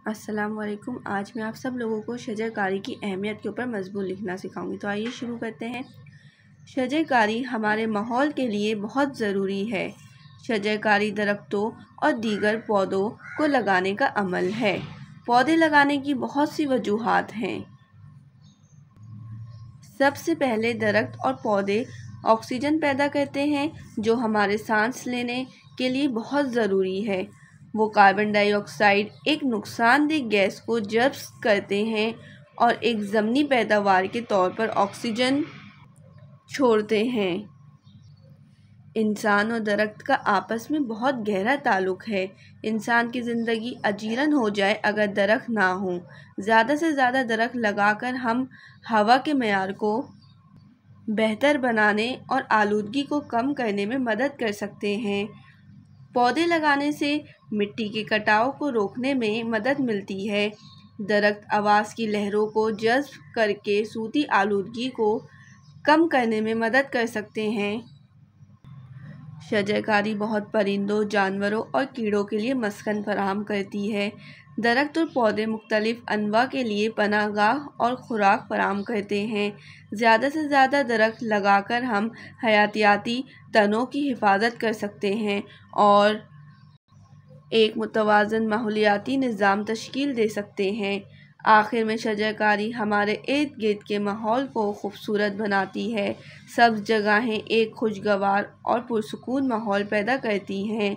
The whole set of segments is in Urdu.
السلام علیکم۔ آج میں آپ سب لوگوں کو شجر کاری کی اہمیت کے اوپر مضمون لکھنا سکھاؤں گی۔ تو آئیے شروع کرتے ہیں۔ شجر کاری ہمارے ماحول کے لیے بہت ضروری ہے۔ شجر کاری درختوں اور دیگر پودوں کو لگانے کا عمل ہے۔ پودے لگانے کی بہت سی وجوہات ہیں۔ سب سے پہلے درخت اور پودے آکسیجن پیدا کرتے ہیں جو ہمارے سانس لینے کے لیے بہت ضروری ہے۔ وہ کاربن ڈائی آکسائیڈ ایک نقصان دہ گیس کو جذب کرتے ہیں اور ایک ضمنی پیداوار کے طور پر آکسیجن چھوڑتے ہیں۔ انسان اور درخت کا آپس میں بہت گہرا تعلق ہے۔ انسان کی زندگی اجیرن ہو جائے اگر درخت نہ ہوں۔ زیادہ سے زیادہ درخت لگا کر ہم ہوا کے معیار کو بہتر بنانے اور آلودگی کو کم کرنے میں مدد کر سکتے ہیں۔ پودے لگانے سے مٹی کے کٹاؤ کو روکنے میں مدد ملتی ہے۔ درخت آواز کی لہروں کو جذب کر کے صوتی آلودگی کو کم کرنے میں مدد کر سکتے ہیں۔ شجر کاری بہت پرندوں، جانوروں اور کیڑوں کے لیے مسکن فراہم کرتی ہے۔ درخت اور پودے مختلف انواع کے لیے پناہ گاہ اور خوراک فراہم کرتے ہیں۔ زیادہ سے زیادہ درخت لگا کر ہم حیاتیاتی تنوع کی حفاظت کر سکتے ہیں اور ایک متوازن ماحولیاتی نظام تشکیل دے سکتے ہیں۔ آخر میں شجر کاری ہمارے ارد گرد کے ماحول کو خوبصورت بناتی ہے۔ سبز جگہیں ایک خوشگوار اور پرسکون ماحول پیدا کرتی ہیں۔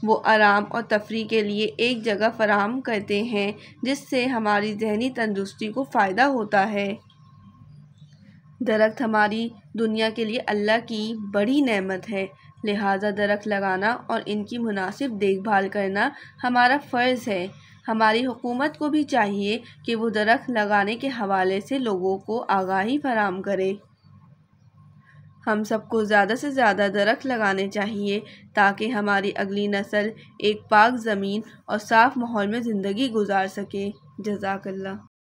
وہ آرام اور تفریح کے لیے ایک جگہ فراہم کرتے ہیں جس سے ہماری ذہنی تندرستی کو فائدہ ہوتا ہے۔ درخت ہماری دنیا کے لیے اللہ کی بڑی نعمت ہے، لہٰذا درخت لگانا اور ان کی مناسب دیکھ بھال کرنا ہمارا فرض ہے۔ ہماری حکومت کو بھی چاہیے کہ وہ درخت لگانے کے حوالے سے لوگوں کو آگاہی فراہم کرے۔ ہم سب کو زیادہ سے زیادہ درخت لگانے چاہیے تاکہ ہماری اگلی نسل ایک پاک زمین اور صاف ماحول میں زندگی گزار سکے۔ جزاک اللہ۔